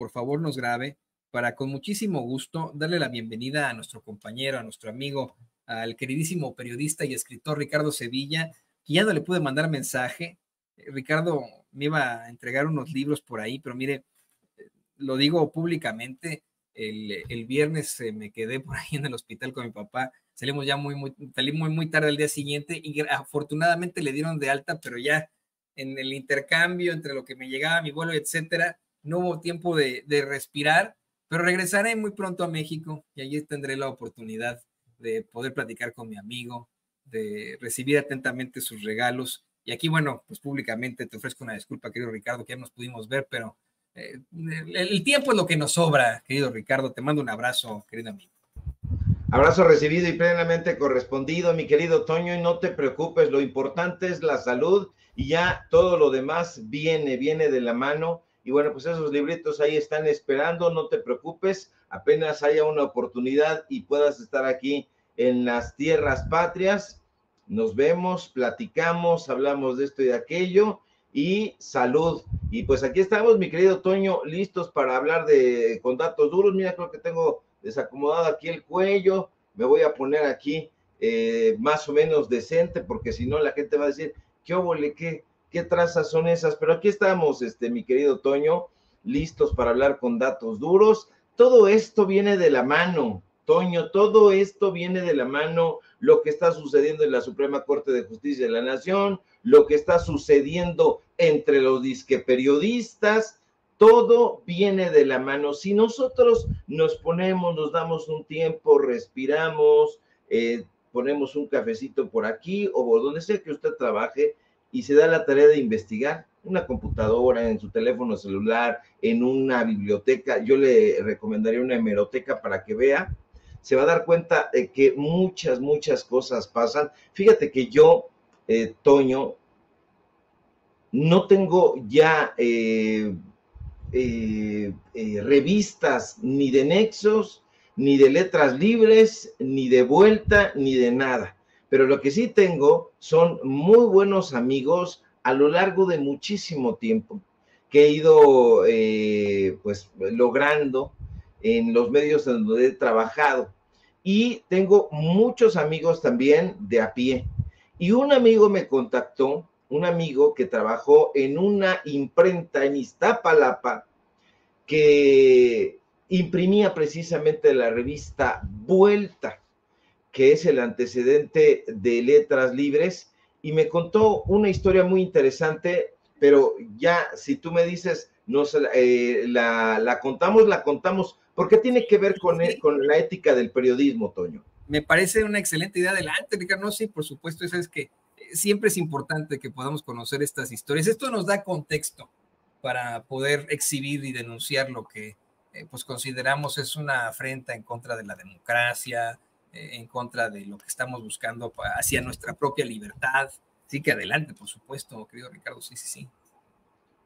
por favor nos grabe para con muchísimo gusto darle la bienvenida a nuestro compañero, a nuestro amigo, al queridísimo periodista y escritor Ricardo Sevilla, que ya no le pude mandar mensaje. Ricardo me iba a entregar unos libros por ahí, pero mire, lo digo públicamente, el viernes me quedé por ahí en el hospital con mi papá, salimos ya salí muy tarde el día siguiente y afortunadamente le dieron de alta, pero ya en el intercambio entre lo que me llegaba mi vuelo, etcétera, no hubo tiempo de respirar, pero regresaré muy pronto a México y allí tendré la oportunidad de poder platicar con mi amigo, de recibir atentamente sus regalos. Y aquí, bueno, pues públicamente te ofrezco una disculpa, querido Ricardo, que ya nos pudimos ver, pero el tiempo es lo que nos sobra, querido Ricardo. Te mando un abrazo, querido amigo. Abrazo recibido y plenamente correspondido, mi querido Toño, y no te preocupes, lo importante es la salud y ya todo lo demás viene de la mano. Y bueno, pues esos libritos ahí están esperando, no te preocupes, apenas haya una oportunidad y puedas estar aquí en las tierras patrias, nos vemos, platicamos, hablamos de esto y de aquello, y salud. Y pues aquí estamos, mi querido Toño, listos para hablar con datos duros. Mira, creo que tengo desacomodado aquí el cuello, me voy a poner aquí más o menos decente, porque si no la gente va a decir, ¿qué óvole, qué trazas son esas? Pero aquí estamos, mi querido Toño, listos para hablar con datos duros. Todo esto viene de la mano, Toño, todo esto viene de la mano, lo que está sucediendo en la Suprema Corte de Justicia de la Nación, lo que está sucediendo entre los disque periodistas, todo viene de la mano. Si nosotros nos ponemos, nos damos un tiempo, respiramos, ponemos un cafecito por aquí o por donde sea que usted trabaje y se da la tarea de investigar, una computadora, en su teléfono celular, en una biblioteca, yo le recomendaría una hemeroteca para que vea, se va a dar cuenta de que muchas cosas pasan. Fíjate que yo, Toño, no tengo ya revistas ni de Nexos, ni de Letras Libres, ni de Vuelta, ni de nada. Pero lo que sí tengo son muy buenos amigos a lo largo de muchísimo tiempo que he ido pues logrando en los medios en donde he trabajado. Y tengo muchos amigos también de a pie. Y un amigo me contactó, un amigo que trabajó en una imprenta en Iztapalapa que imprimía precisamente la revista Vuelta, que es el antecedente de Letras Libres, y me contó una historia muy interesante, pero ya si tú me dices, no la contamos, porque tiene que ver con la ética del periodismo, Toño. Me parece una excelente idea. Adelante, Ricardo. No, sí, por supuesto, eso es que siempre es importante que podamos conocer estas historias. Esto nos da contexto para poder exhibir y denunciar lo que pues consideramos es una afrenta en contra de la democracia, en contra de lo que estamos buscando hacia nuestra propia libertad. Sí, que adelante, por supuesto, querido Ricardo. Sí.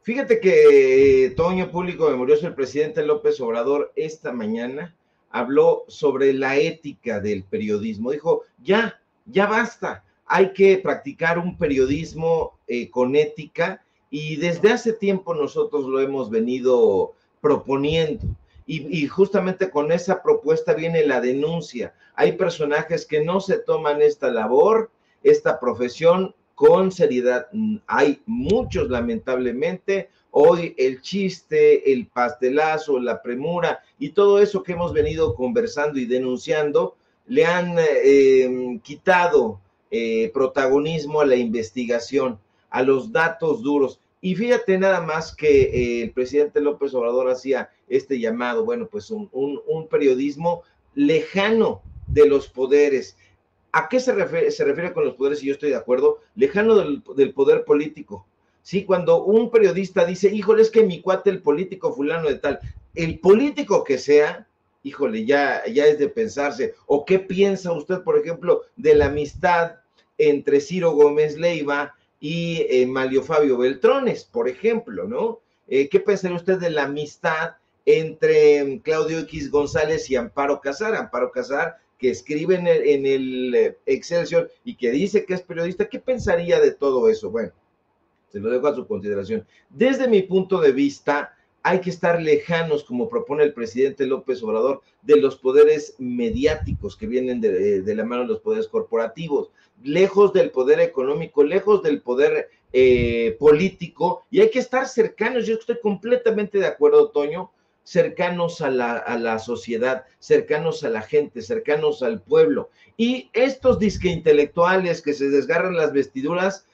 Fíjate que Toño, público memorioso, el presidente López Obrador esta mañana habló sobre la ética del periodismo. Dijo, ya basta, hay que practicar un periodismo con ética, y desde hace tiempo nosotros lo hemos venido proponiendo. Y justamente con esa propuesta viene la denuncia. Hay personajes que no se toman esta labor, esta profesión, con seriedad. Hay muchos, lamentablemente. Hoy el chiste, el pastelazo, la premura y todo eso que hemos venido conversando y denunciando le han quitado protagonismo a la investigación, a los datos duros. Y fíjate nada más que el presidente López Obrador hacía este llamado, bueno, pues un periodismo lejano de los poderes. ¿A qué se refiere con los poderes? Y yo estoy de acuerdo, lejano del poder político. Sí, cuando un periodista dice, híjole, es que mi cuate, el político fulano de tal, el político que sea, híjole, ya es de pensarse. ¿O qué piensa usted, por ejemplo, de la amistad entre Ciro Gómez Leiva y Manlio Fabio Beltrones, por ejemplo, ¿no? ¿Qué pensaría usted de la amistad entre Claudio X González y Amparo Casar? Amparo Casar, que escribe en el Excelsior y que dice que es periodista. ¿Qué pensaría de todo eso? Bueno, se lo dejo a su consideración. Desde mi punto de vista, hay que estar lejanos, como propone el presidente López Obrador, de los poderes mediáticos que vienen de la mano de los poderes corporativos, lejos del poder económico, lejos del poder político, y hay que estar cercanos. Yo estoy completamente de acuerdo, Toño, cercanos a la sociedad, cercanos a la gente, cercanos al pueblo. Y estos disque intelectuales que se desgarran las vestiduras,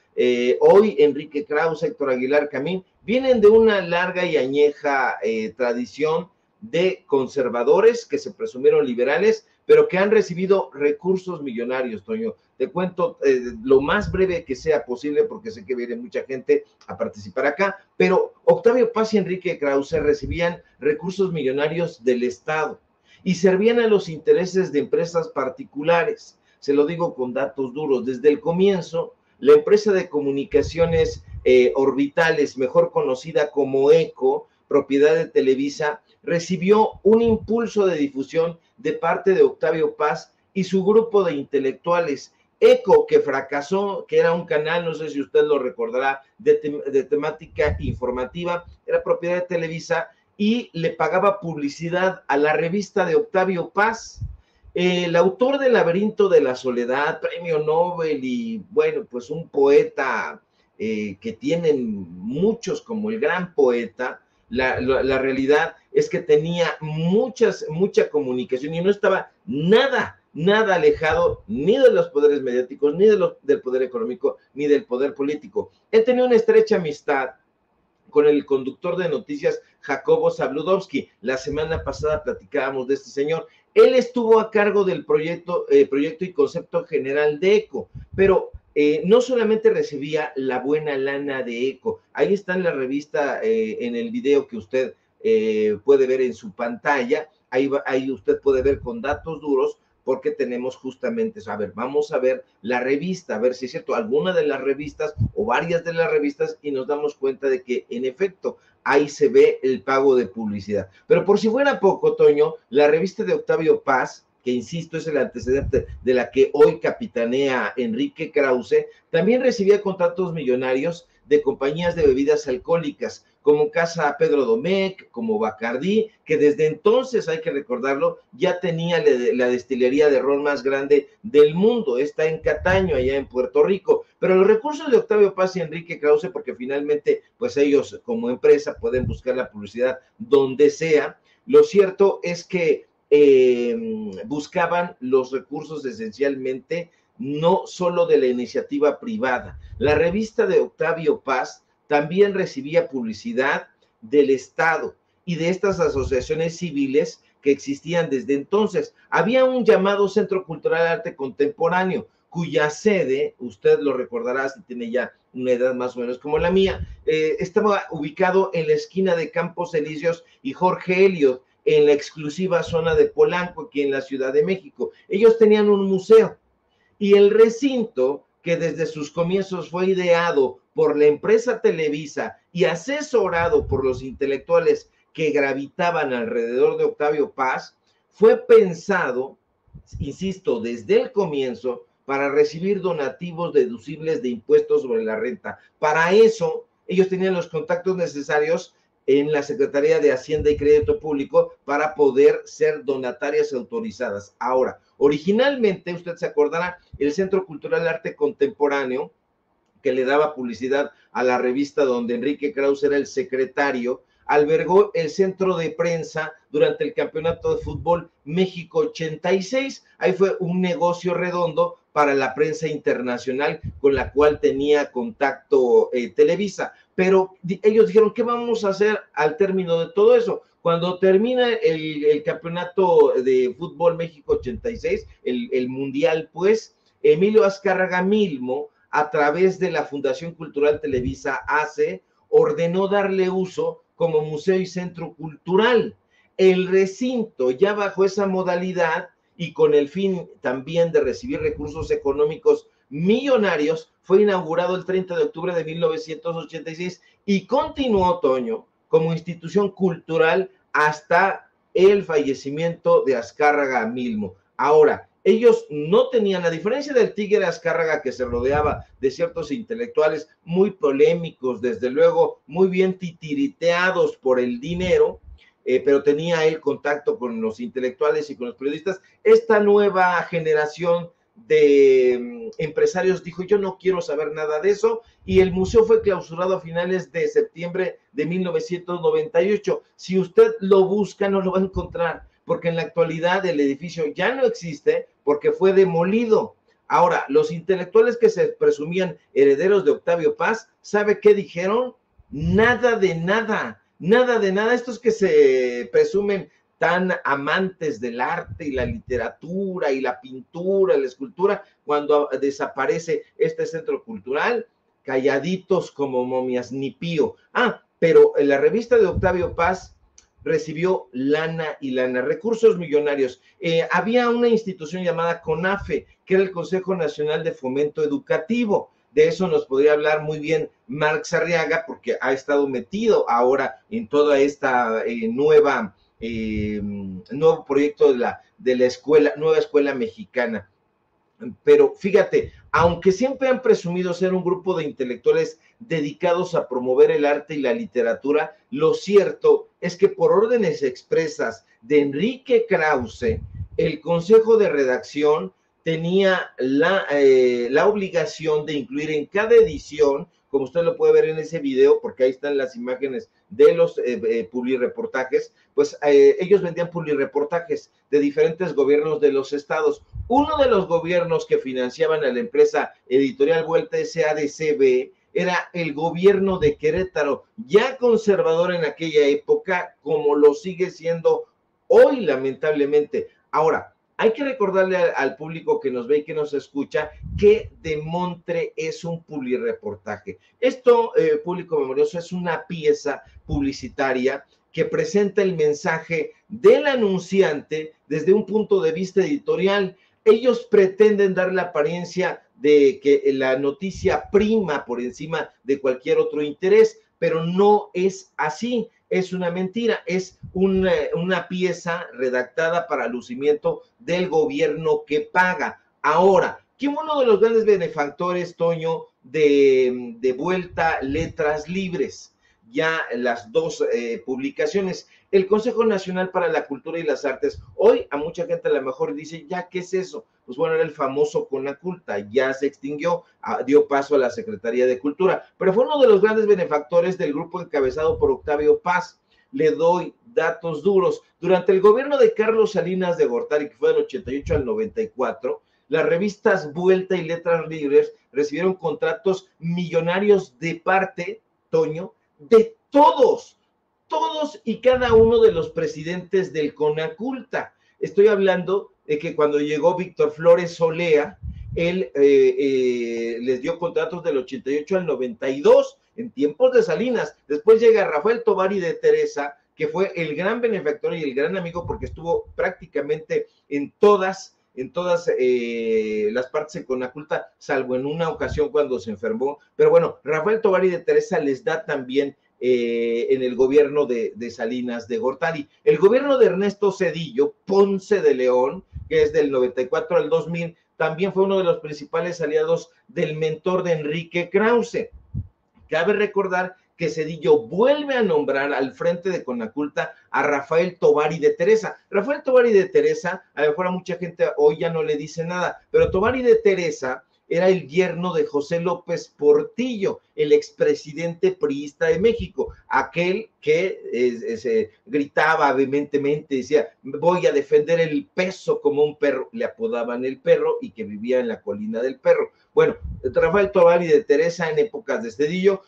hoy Enrique Krause, Héctor Aguilar Camín, vienen de una larga y añeja tradición de conservadores que se presumieron liberales, pero que han recibido recursos millonarios, Toño. Te cuento lo más breve que sea posible, porque sé que viene mucha gente a participar acá, pero Octavio Paz y Enrique Krause recibían recursos millonarios del Estado y servían a los intereses de empresas particulares. Se lo digo con datos duros. Desde el comienzo, la empresa de comunicaciones Orbitales, mejor conocida como ECO, propiedad de Televisa, recibió un impulso de difusión de parte de Octavio Paz y su grupo de intelectuales. ECO, que fracasó, que era un canal, no sé si usted lo recordará, de temática informativa, era propiedad de Televisa y le pagaba publicidad a la revista de Octavio Paz. El autor del Laberinto de la Soledad, premio Nobel y, bueno, pues un poeta que tienen muchos como el gran poeta, la realidad es que tenía mucha comunicación y no estaba nada alejado ni de los poderes mediáticos, ni del poder económico, ni del poder político. Él tenía una estrecha amistad con el conductor de noticias Jacobo Zabludovsky. La semana pasada platicábamos de este señor. Él estuvo a cargo del proyecto y concepto general de ECO, pero no solamente recibía la buena lana de ECO, ahí está en la revista, en el video que usted puede ver en su pantalla, ahí usted puede ver con datos duros, porque tenemos justamente eso. A ver, vamos a ver la revista, a ver si es cierto, alguna de las revistas o varias de las revistas, y nos damos cuenta de que en efecto ahí se ve el pago de publicidad. Pero por si fuera poco, Toño, la revista de Octavio Paz, que insisto es el antecedente de la que hoy capitanea Enrique Krause, también recibía contratos millonarios de compañías de bebidas alcohólicas, como Casa Pedro Domecq, como Bacardí, que desde entonces, hay que recordarlo, ya tenía la destilería de ron más grande del mundo, está en Cataño, allá en Puerto Rico. Pero los recursos de Octavio Paz y Enrique Krause, porque finalmente, pues ellos como empresa pueden buscar la publicidad donde sea, lo cierto es que buscaban los recursos esencialmente no solo de la iniciativa privada. La revista de Octavio Paz también recibía publicidad del Estado y de estas asociaciones civiles que existían desde entonces. Había un llamado Centro Cultural de Arte Contemporáneo, cuya sede, usted lo recordará si tiene ya una edad más o menos como la mía, estaba ubicado en la esquina de Campos Elíseos y Jorge Eliot, en la exclusiva zona de Polanco, aquí en la Ciudad de México. Ellos tenían un museo y el recinto, que desde sus comienzos fue ideado por la empresa Televisa y asesorado por los intelectuales que gravitaban alrededor de Octavio Paz, fue pensado, insisto, desde el comienzo, para recibir donativos deducibles de impuestos sobre la renta. Para eso, ellos tenían los contactos necesarios en la Secretaría de Hacienda y Crédito Público para poder ser donatarias autorizadas. Ahora, originalmente, usted se acordará, el Centro Cultural Arte Contemporáneo, que le daba publicidad a la revista donde Enrique Krause era el secretario, albergó el centro de prensa durante el Campeonato de Fútbol México 86. Ahí fue un negocio redondo para la prensa internacional con la cual tenía contacto Televisa. Pero ellos dijeron, ¿qué vamos a hacer al término de todo eso? Cuando termina el Campeonato de Fútbol México 86, el Mundial, pues, Emilio Azcárraga Milmo, a través de la Fundación Cultural Televisa ACE, ordenó darle uso como museo y centro cultural. El recinto, ya bajo esa modalidad y con el fin también de recibir recursos económicos millonarios, fue inaugurado el 30 de octubre de 1986 y continuó, Toño, como institución cultural hasta el fallecimiento de Azcárraga Milmo. Ahora, ellos no tenían, a diferencia del Tigre Azcárraga, que se rodeaba de ciertos intelectuales muy polémicos, desde luego muy bien titiriteados por el dinero, pero tenía el contacto con los intelectuales y con los periodistas. Esta nueva generación de empresarios dijo, yo no quiero saber nada de eso, y el museo fue clausurado a finales de septiembre de 1998. Si usted lo busca, no lo va a encontrar, porque en la actualidad el edificio ya no existe porque fue demolido. Ahora, los intelectuales que se presumían herederos de Octavio Paz, ¿sabe qué dijeron? Nada de nada, nada de nada. Estos que se presumen tan amantes del arte y la literatura y la pintura, la escultura, cuando desaparece este centro cultural, calladitos como momias, ni pío. Pero en la revista de Octavio Paz recibió lana y lana, recursos millonarios. Había una institución llamada CONAFE, que era el Consejo Nacional de Fomento Educativo. De eso nos podría hablar muy bien Marx Arriaga, porque ha estado metido ahora en toda esta nuevo proyecto de la escuela, nueva escuela mexicana. Pero fíjate, aunque siempre han presumido ser un grupo de intelectuales dedicados a promover el arte y la literatura, lo cierto es que por órdenes expresas de Enrique Krause, el Consejo de Redacción tenía la obligación de incluir en cada edición, como usted lo puede ver en ese video, porque ahí están las imágenes de los publireportajes, pues ellos vendían publireportajes de diferentes gobiernos de los estados. Uno de los gobiernos que financiaban a la empresa editorial Vuelta SADCB era el gobierno de Querétaro, ya conservador en aquella época, como lo sigue siendo hoy, lamentablemente. Ahora, hay que recordarle al público que nos ve y que nos escucha que Demontre es un publireportaje. Esto, público memorioso, es una pieza publicitaria que presenta el mensaje del anunciante desde un punto de vista editorial. Ellos pretenden dar la apariencia de que la noticia prima por encima de cualquier otro interés, pero no es así. Es una mentira, es una pieza redactada para lucimiento del gobierno que paga. Ahora, ¿quién fue uno de los grandes benefactores, Toño, de Vuelta Letras Libres? Ya las dos publicaciones, el Consejo Nacional para la Cultura y las Artes. Hoy a mucha gente a lo mejor dice, ya, ¿qué es eso? Pues bueno, era el famoso Conaculta, ya se extinguió, dio paso a la Secretaría de Cultura, pero fue uno de los grandes benefactores del grupo encabezado por Octavio Paz. Le doy datos duros. Durante el gobierno de Carlos Salinas de Gortari, que fue del 88 al 94, las revistas Vuelta y Letras Libres recibieron contratos millonarios de parte, Toño, de todos y cada uno de los presidentes del Conaculta. Estoy hablando de que cuando llegó Víctor Flores Olea, él les dio contratos del 88 al 92, en tiempos de Salinas. Después llega Rafael Tovari de Teresa, que fue el gran benefactor y el gran amigo, porque estuvo prácticamente en todas las partes en Conaculta, salvo en una ocasión cuando se enfermó. Pero bueno, Rafael Tovari de Teresa les da también en el gobierno de Salinas de Gortari. El gobierno de Ernesto Zedillo Ponce de León, que es del 94 al 2000, también fue uno de los principales aliados del mentor de Enrique Krause. Cabe recordar que Zedillo vuelve a nombrar al frente de Conaculta a Rafael Tovari de Teresa. Rafael Tovari de Teresa, a lo mejor a mucha gente hoy ya no le dice nada, pero Tovari de Teresa era el yerno de José López Portillo, el expresidente priista de México, aquel que se gritaba vehementemente, decía, voy a defender el peso como un perro, le apodaban el perro, y que vivía en la colina del perro. Bueno, Rafael Tovari de Teresa en épocas de Zedillo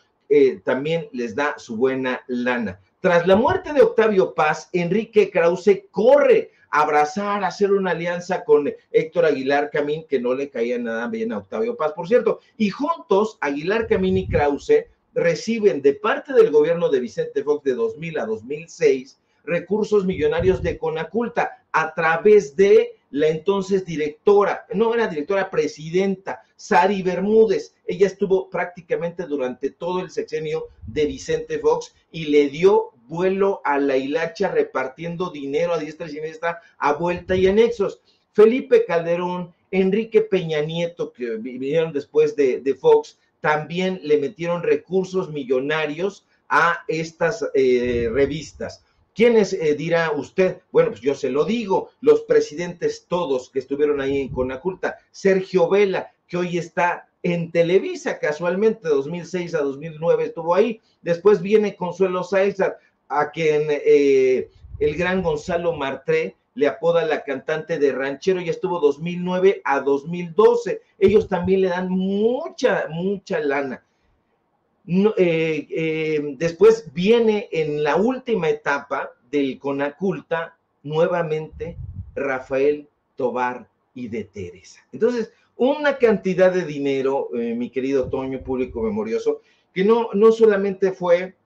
también les da su buena lana. Tras la muerte de Octavio Paz, Enrique Krause corre a abrazar, a hacer una alianza con Héctor Aguilar Camín, que no le caía nada bien a Octavio Paz, por cierto, y juntos Aguilar Camín y Krause reciben de parte del gobierno de Vicente Fox de 2000 a 2006 recursos millonarios de Conaculta a través de la entonces directora, no era directora, presidenta, Sari Bermúdez. Ella estuvo prácticamente durante todo el sexenio de Vicente Fox y le dio vuelo a la hilacha repartiendo dinero a diestra y siniestra, a vuelta y anexos. Felipe Calderón, Enrique Peña Nieto, que vinieron después de Fox, también le metieron recursos millonarios a estas revistas. ¿Quiénes dirá usted? Bueno, pues yo se lo digo, los presidentes todos que estuvieron ahí en Conaculta, Sergio Vela, que hoy está en Televisa, casualmente, de 2006 a 2009 estuvo ahí, después viene Consuelo Sáizar, a quien el gran Gonzalo Martré le apoda la cantante de ranchero, y estuvo 2009 a 2012, ellos también le dan mucha lana. No, después viene en la última etapa del Conaculta nuevamente Rafael Tobar y de Teresa. Entonces, una cantidad de dinero, mi querido Toño, público memorioso, que no solamente fue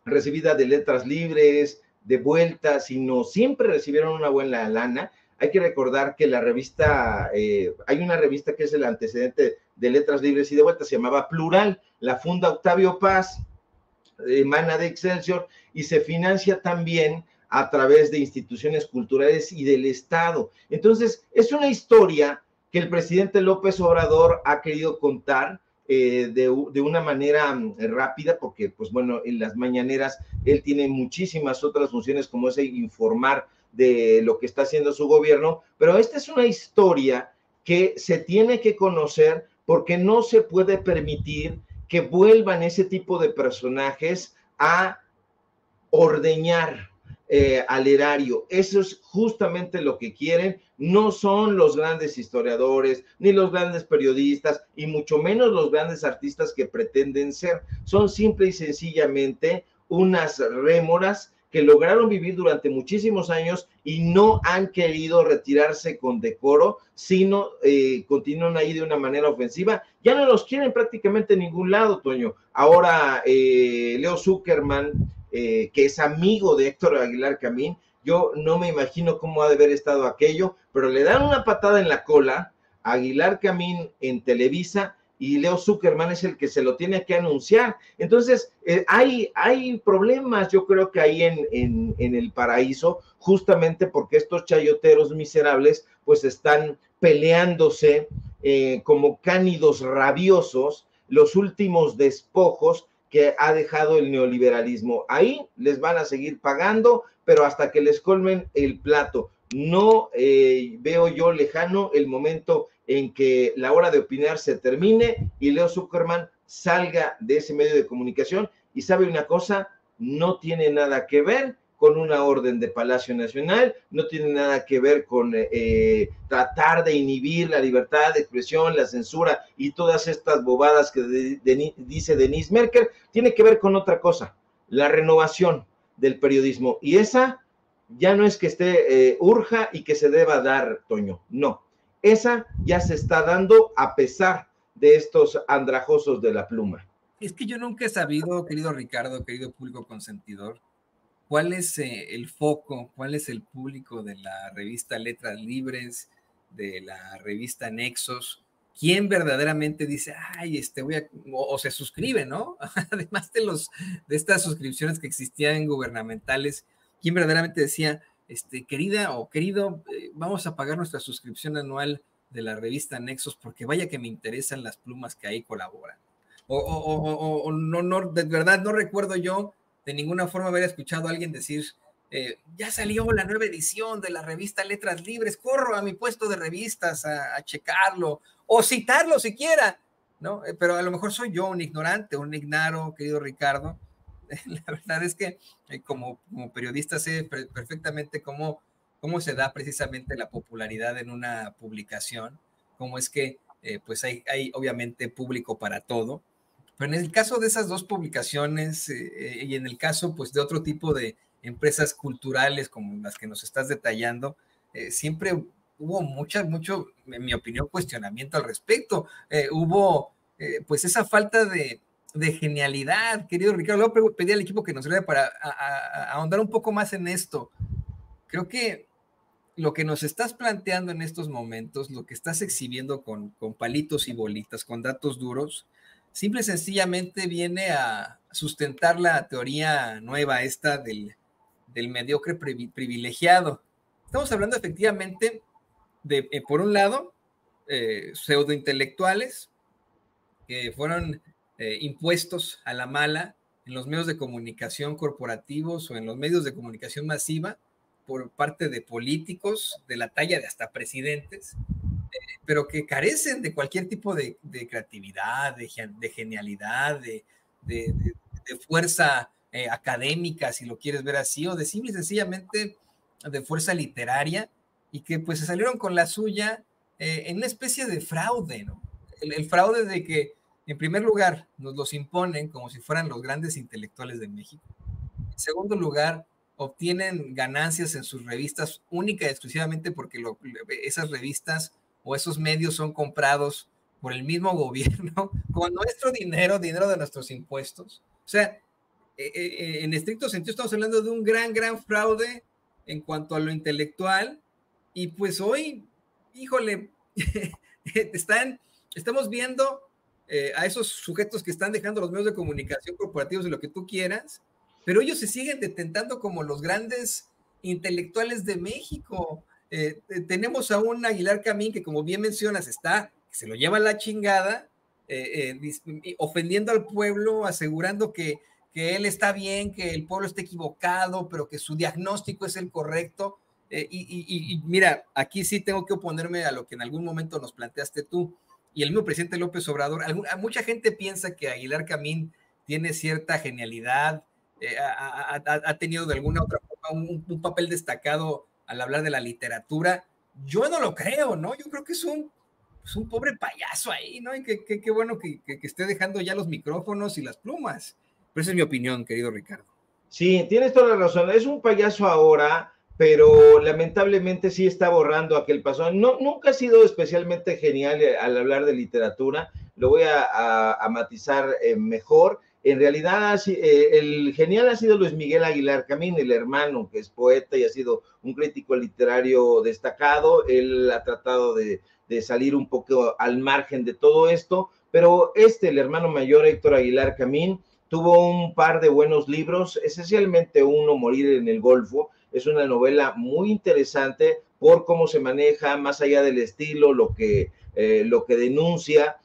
recibida de letras libres, de vuelta, sino siempre recibieron una buena lana. Hay que recordar que la revista, hay una revista que es el antecedente de Letras Libres y de Vuelta, se llamaba Plural, la funda Octavio Paz, emana de Excelsior y se financia también a través de instituciones culturales y del Estado. Entonces, es una historia que el presidente López Obrador ha querido contar de una manera rápida, porque, pues bueno, en las mañaneras él tiene muchísimas otras funciones, como es informar de lo que está haciendo su gobierno, pero esta es una historia que se tiene que conocer porque no se puede permitir que vuelvan ese tipo de personajes a ordeñar al erario. Eso es justamente lo que quieren. No son los grandes historiadores, ni los grandes periodistas, y mucho menos los grandes artistas que pretenden ser. Son simple y sencillamente unas rémoras que lograron vivir durante muchísimos años y no han querido retirarse con decoro, sino continúan ahí de una manera ofensiva. Ya no los quieren prácticamente en ningún lado, Toño. Ahora Leo Zuckerman, que es amigo de Héctor Aguilar Camín, yo no me imagino cómo ha de haber estado aquello, pero le dan una patada en la cola a Aguilar Camín en Televisa, y Leo Zuckerman es el que se lo tiene que anunciar. Entonces, hay problemas, yo creo que ahí en el paraíso, justamente porque estos chayoteros miserables, pues están peleándose como cánidos rabiosos los últimos despojos que ha dejado el neoliberalismo. Ahí les van a seguir pagando, pero hasta que les colmen el plato. No veo yo lejano el momento en que la hora de opinar se termine y Leo Zuckerman salga de ese medio de comunicación. Y sabe una cosa, no tiene nada que ver con una orden de Palacio Nacional, no tiene nada que ver con tratar de inhibir la libertad de expresión, la censura y todas estas bobadas que dice Denise Merker. Tiene que ver con otra cosa, la renovación del periodismo, y esa ya no es que esté urja y que se deba dar, Toño, no, esa ya se está dando a pesar de estos andrajosos de la pluma. Es que yo nunca he sabido, querido Ricardo, querido público consentidor, cuál es el foco, cuál es el público de la revista Letras Libres, de la revista Nexos, quién verdaderamente dice, ay, o se suscribe, ¿no? Además de estas suscripciones que existían gubernamentales, quién verdaderamente decía, querida o querido, vamos a pagar nuestra suscripción anual de la revista Nexos porque vaya que me interesan las plumas que ahí colaboran. O no, de verdad no recuerdo yo de ninguna forma haber escuchado a alguien decir, ya salió la nueva edición de la revista Letras Libres, corro a mi puesto de revistas a checarlo, o citarlo siquiera, ¿no? Pero a lo mejor soy yo un ignorante, un ignaro, querido Ricardo. La verdad es que como periodista sé perfectamente cómo se da precisamente la popularidad en una publicación, cómo es que pues hay obviamente público para todo. Pero en el caso de esas dos publicaciones y en el caso pues de otro tipo de empresas culturales como las que nos estás detallando, siempre hubo mucho, en mi opinión, cuestionamiento al respecto. Hubo pues esa falta de genialidad, querido Ricardo. Luego pedí al equipo que nos ayude para ahondar un poco más en esto. Creo que lo que nos estás planteando en estos momentos, lo que estás exhibiendo con palitos y bolitas, con datos duros, simple y sencillamente viene a sustentar la teoría nueva esta del mediocre privilegiado. Estamos hablando efectivamente por un lado, pseudointelectuales que fueron impuestos a la mala en los medios de comunicación corporativos o en los medios de comunicación masiva por parte de políticos de la talla de hasta presidentes, pero que carecen de cualquier tipo de creatividad, de genialidad, de fuerza académica, si lo quieres ver así, o de simple y sencillamente de fuerza literaria, y que pues se salieron con la suya en una especie de fraude, ¿no? El fraude de que, en primer lugar, nos los imponen como si fueran los grandes intelectuales de México. En segundo lugar, obtienen ganancias en sus revistas única y exclusivamente porque esas revistas o esos medios son comprados por el mismo gobierno con nuestro dinero, dinero de nuestros impuestos. O sea, en estricto sentido estamos hablando de un gran fraude en cuanto a lo intelectual, y pues hoy, híjole, estamos viendo a esos sujetos que están dejando los medios de comunicación corporativos y lo que tú quieras, pero ellos se siguen detentando como los grandes intelectuales de México. Tenemos a un Aguilar Camín que, como bien mencionas, que se lo lleva a la chingada, ofendiendo al pueblo, asegurando que él está bien, que el pueblo está equivocado, pero que su diagnóstico es el correcto. Y mira, aquí sí tengo que oponerme a lo que en algún momento nos planteaste tú y el mismo presidente López Obrador. Mucha gente piensa que Aguilar Camín tiene cierta genialidad, ha tenido de alguna otra forma un papel destacado al hablar de la literatura. Yo no lo creo, ¿no? Yo creo que es un pobre payaso ahí, ¿no? Y qué bueno que esté dejando ya los micrófonos y las plumas. Pero esa es mi opinión, querido Ricardo. Sí, tienes toda la razón. Es un payaso ahora, pero lamentablemente sí está borrando aquel pasado. No, nunca ha sido especialmente genial al hablar de literatura. Lo voy a matizar mejor. En realidad, el genial ha sido Luis Miguel Aguilar Camín, el hermano, que es poeta y ha sido un crítico literario destacado. Él ha tratado de salir un poco al margen de todo esto, pero el hermano mayor, Héctor Aguilar Camín, tuvo un par de buenos libros, esencialmente uno, Morir en el Golfo. Es una novela muy interesante por cómo se maneja, más allá del estilo, lo que denuncia,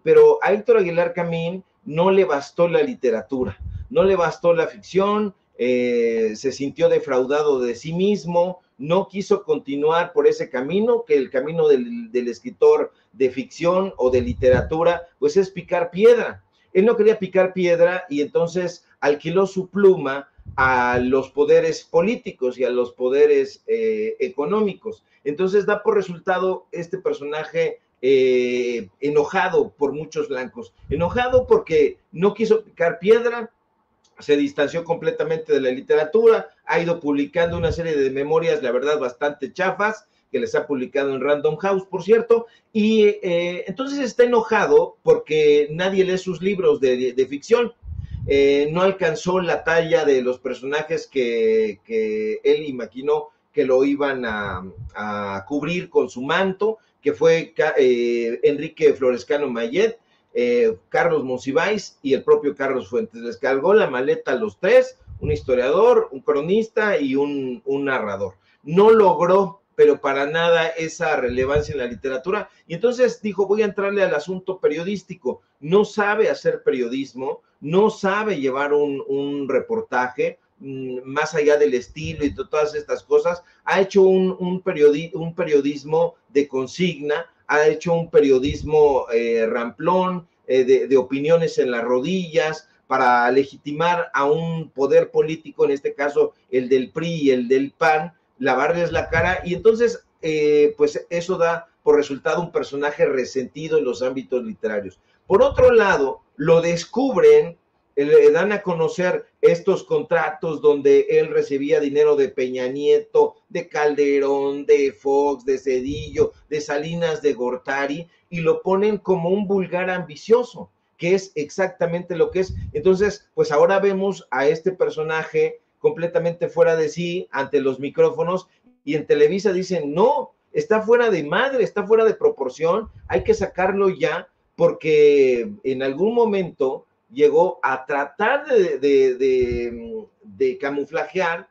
pero a Héctor Aguilar Camín no le bastó la literatura, no le bastó la ficción, se sintió defraudado de sí mismo, no quiso continuar por ese camino, que el camino del escritor de ficción o de literatura, pues es picar piedra. Él no quería picar piedra y entonces alquiló su pluma a los poderes políticos y a los poderes económicos. Entonces da por resultado este personaje enojado por muchos blancos, enojado porque no quiso picar piedra, se distanció completamente de la literatura, ha ido publicando una serie de memorias, la verdad, bastante chafas, que les ha publicado en Random House, por cierto, y entonces está enojado porque nadie lee sus libros de ficción. No alcanzó la talla de los personajes que él imaginó que lo iban a cubrir con su manto, que fue Enrique Florescano Mayet, Carlos Monsiváis y el propio Carlos Fuentes. Les cargó la maleta a los tres, un historiador, un cronista y un narrador. No logró, pero para nada, esa relevancia en la literatura, y entonces dijo, voy a entrarle al asunto periodístico. No sabe hacer periodismo, no sabe llevar un reportaje, más allá del estilo y de todas estas cosas. Ha hecho un periodismo de consigna, ha hecho un periodismo ramplón, de opiniones en las rodillas, para legitimar a un poder político, en este caso el del PRI y el del PAN, lavarles la cara, y entonces pues eso da por resultado un personaje resentido en los ámbitos literarios. Por otro lado, lo descubren, le dan a conocer estos contratos donde él recibía dinero de Peña Nieto, de Calderón, de Fox, de Zedillo, de Salinas de Gortari, y lo ponen como un vulgar ambicioso, que es exactamente lo que es. Entonces, pues ahora vemos a este personaje completamente fuera de sí ante los micrófonos, y en Televisa dicen, no, está fuera de madre, está fuera de proporción, hay que sacarlo ya, porque en algún momento llegó a tratar de camuflajear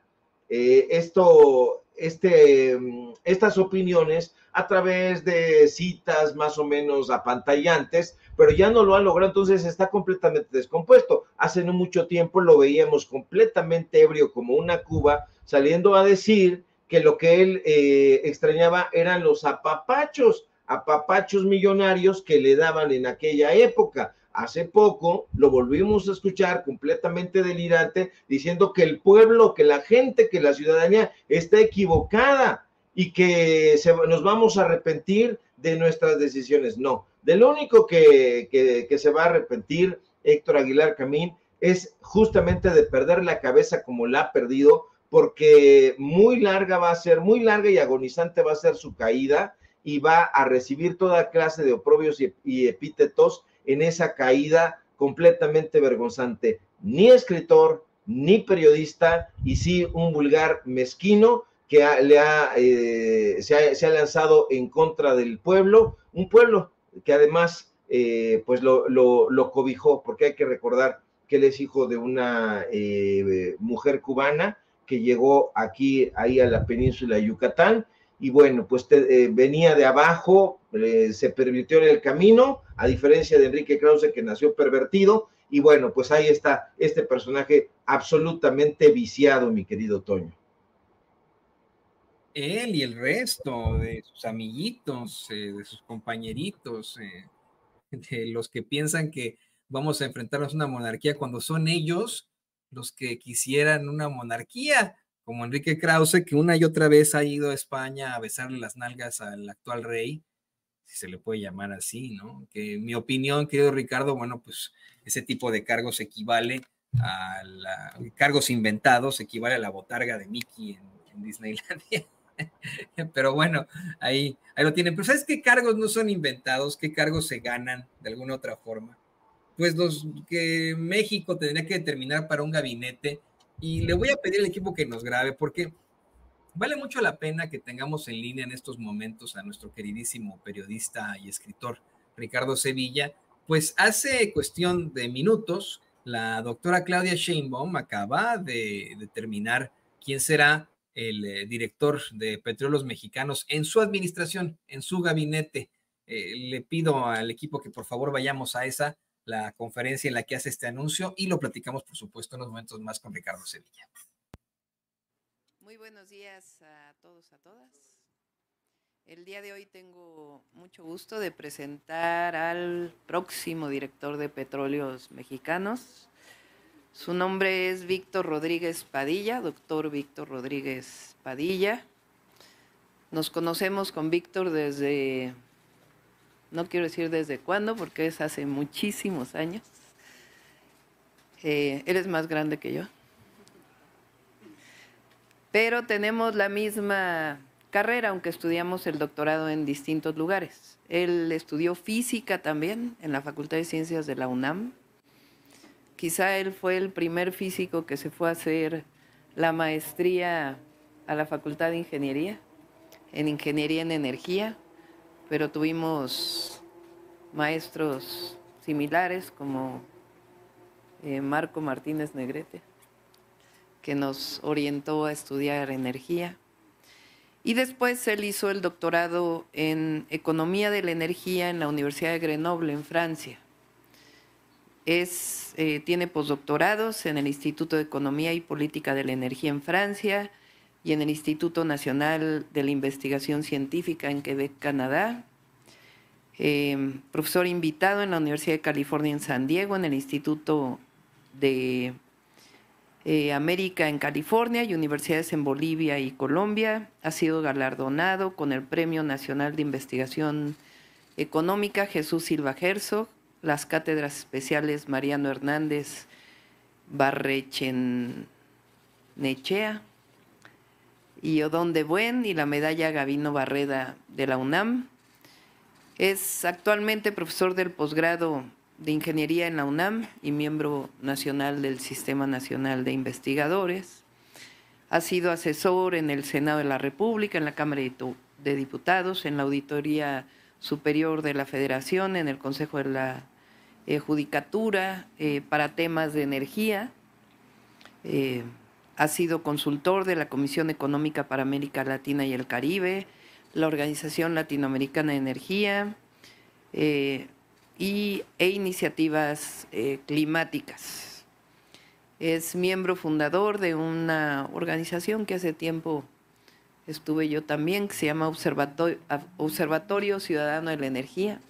estas opiniones a través de citas más o menos apantallantes, pero ya no lo ha logrado, entonces está completamente descompuesto. Hace no mucho tiempo lo veíamos completamente ebrio como una cuba, saliendo a decir que lo que él extrañaba eran los apapachos millonarios que le daban en aquella época. Hace poco lo volvimos a escuchar completamente delirante, diciendo que el pueblo, que la gente, que la ciudadanía está equivocada y que nos vamos a arrepentir de nuestras decisiones. No, de lo único que se va a arrepentir Héctor Aguilar Camín es justamente de perder la cabeza como la ha perdido, porque muy larga va a ser, muy larga y agonizante va a ser su caída, y va a recibir toda clase de oprobios y epítetos en esa caída completamente vergonzante. Ni escritor, ni periodista, y sí un vulgar mezquino que se ha lanzado en contra del pueblo, un pueblo que además pues lo cobijó, porque hay que recordar que él es hijo de una mujer cubana que llegó ahí a la península de Yucatán, y bueno, pues venía de abajo, se pervirtió en el camino, a diferencia de Enrique Krause, que nació pervertido, y bueno, pues ahí está este personaje absolutamente viciado, mi querido Toño. Él y el resto de sus amiguitos, de sus compañeritos, de los que piensan que vamos a enfrentarnos a una monarquía cuando son ellos los que quisieran una monarquía, como Enrique Krause, que una y otra vez ha ido a España a besarle las nalgas al actual rey, si se le puede llamar así, ¿no? Que en mi opinión, querido Ricardo, bueno, pues ese tipo de cargos equivale cargos inventados, equivale a la botarga de Mickey en Disneylandia. Pero bueno, ahí lo tienen. Pero ¿sabes qué cargos no son inventados? ¿Qué cargos se ganan de alguna otra forma? Pues los que México tendría que determinar para un gabinete. Y le voy a pedir al equipo que nos grabe, porque vale mucho la pena que tengamos en línea en estos momentos a nuestro queridísimo periodista y escritor Ricardo Sevilla. Pues hace cuestión de minutos, la doctora Claudia Sheinbaum acaba de determinar quién será el director de Petróleos Mexicanos en su administración, en su gabinete. Le pido al equipo que por favor vayamos a la conferencia en la que hace este anuncio, y lo platicamos, por supuesto, en unos momentos más con Ricardo Sevilla. Muy buenos días a todos, a todas. El día de hoy tengo mucho gusto de presentar al próximo director de Petróleos Mexicanos. Su nombre es Víctor Rodríguez Padilla, doctor Víctor Rodríguez Padilla. Nos conocemos con Víctor desde, no quiero decir desde cuándo, porque es hace muchísimos años. Él es más grande que yo. Pero tenemos la misma carrera, aunque estudiamos el doctorado en distintos lugares. Él estudió física también en la Facultad de Ciencias de la UNAM. Quizá él fue el primer físico que se fue a hacer la maestría a la Facultad de Ingeniería en Energía, pero tuvimos maestros similares como Marco Martínez Negrete, que nos orientó a estudiar energía. Y después él hizo el doctorado en Economía de la Energía en la Universidad de Grenoble, en Francia. Tiene postdoctorados en el Instituto de Economía y Política de la Energía en Francia y en el Instituto Nacional de la Investigación Científica en Quebec, Canadá. Profesor invitado en la Universidad de California en San Diego, en el Instituto de América en California y universidades en Bolivia y Colombia. Ha sido galardonado con el Premio Nacional de Investigación Económica Jesús Silva Herzog, las cátedras especiales Mariano Hernández Barrechenechea y Odón de Buen y la medalla Gavino Barreda de la UNAM. Es actualmente profesor del posgrado de Ingeniería en la UNAM y miembro nacional del Sistema Nacional de Investigadores. Ha sido asesor en el Senado de la República, en la Cámara de Diputados, en la Auditoría Superior de la Federación, en el Consejo de la Judicatura para temas de energía. Ha sido consultor de la Comisión Económica para América Latina y el Caribe, la Organización Latinoamericana de Energía e iniciativas climáticas. Es miembro fundador de una organización que hace tiempo estuve yo también, que se llama Observatorio Ciudadano de la Energía,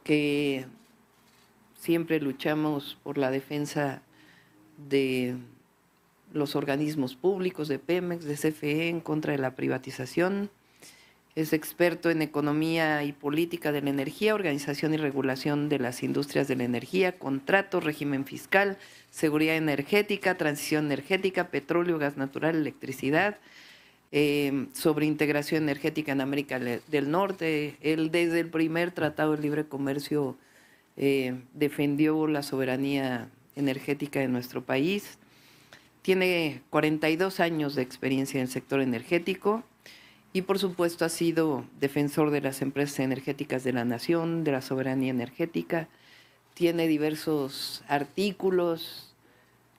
que siempre luchamos por la defensa de los organismos públicos, de Pemex, de CFE, en contra de la privatización. Es experto en economía y política de la energía, organización y regulación de las industrias de la energía, contratos, régimen fiscal, seguridad energética, transición energética, petróleo, gas natural, electricidad, sobre integración energética en América del Norte. Él desde el primer Tratado de Libre Comercio defendió la soberanía energética de nuestro país. Tiene 42 años de experiencia en el sector energético y, por supuesto, ha sido defensor de las empresas energéticas de la nación, de la soberanía energética. Tiene diversos artículos,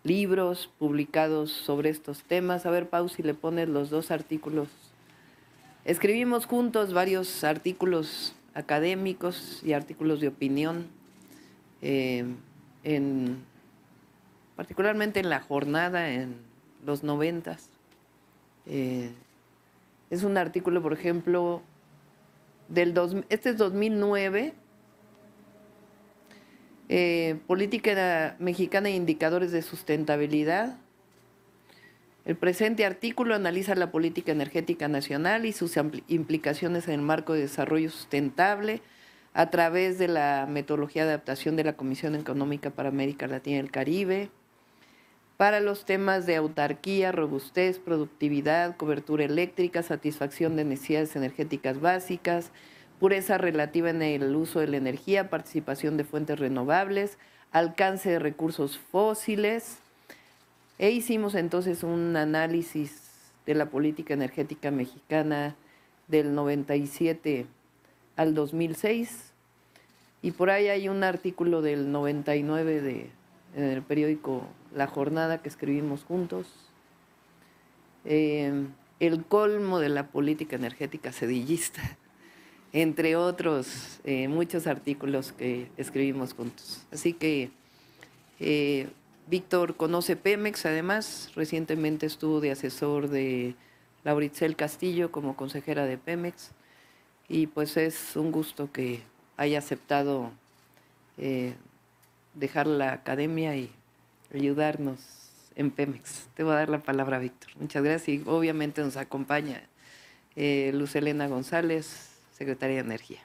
libros publicados sobre estos temas. A ver, Pau, si le pones los dos artículos. Escribimos juntos varios artículos académicos y artículos de opinión, particularmente en La Jornada, en los 90. Es un artículo, por ejemplo, este es 2009, Política Mexicana e Indicadores de Sustentabilidad. El presente artículo analiza la política energética nacional y sus implicaciones en el marco de desarrollo sustentable a través de la metodología de adaptación de la Comisión Económica para América Latina y el Caribe, para los temas de autarquía, robustez, productividad, cobertura eléctrica, satisfacción de necesidades energéticas básicas, pureza relativa en el uso de la energía, participación de fuentes renovables, alcance de recursos fósiles. E hicimos entonces un análisis de la política energética mexicana del 97 al 2006. Y por ahí hay un artículo del 99 en el periódico La Jornada que escribimos juntos. El colmo de la política energética sedillista, entre otros muchos artículos que escribimos juntos. Así que Víctor conoce Pemex, además, recientemente estuvo de asesor de Lauritzel Castillo como consejera de Pemex, y pues es un gusto que haya aceptado dejar la academia y ayudarnos en Pemex. Te voy a dar la palabra, Víctor. Muchas gracias. Y obviamente nos acompaña Luz Helena González, secretaria de Energía.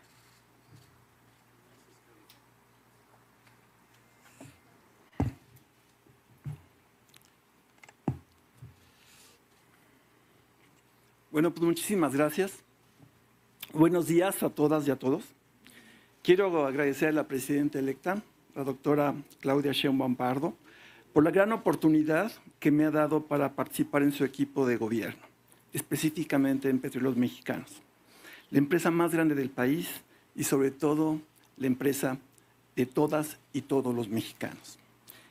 Bueno, pues muchísimas gracias. Buenos días a todas y a todos. Quiero agradecer a la presidenta electa, la doctora Claudia Sheinbaum Pardo, por la gran oportunidad que me ha dado para participar en su equipo de gobierno, específicamente en Petróleos Mexicanos, la empresa más grande del país y sobre todo la empresa de todas y todos los mexicanos.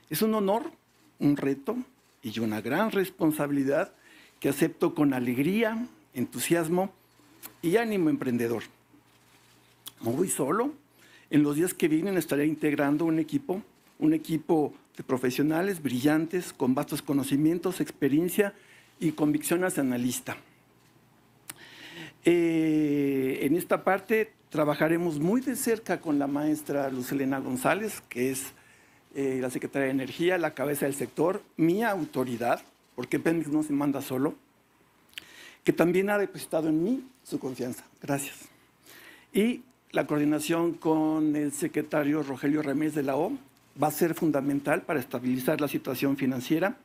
Es un honor, un reto y una gran responsabilidad que acepto con alegría, entusiasmo y ánimo emprendedor. No voy solo. En los días que vienen estaré integrando un equipo de profesionales brillantes con vastos conocimientos, experiencia y convicción nacionalista. En esta parte trabajaremos muy de cerca con la maestra Luz Helena González, que es la secretaria de Energía, la cabeza del sector, mi autoridad, porque Pemex no se manda solo, que también ha depositado en mí su confianza. Gracias. Y la coordinación con el secretario Rogelio Ramírez de la O va a ser fundamental para estabilizar la situación financiera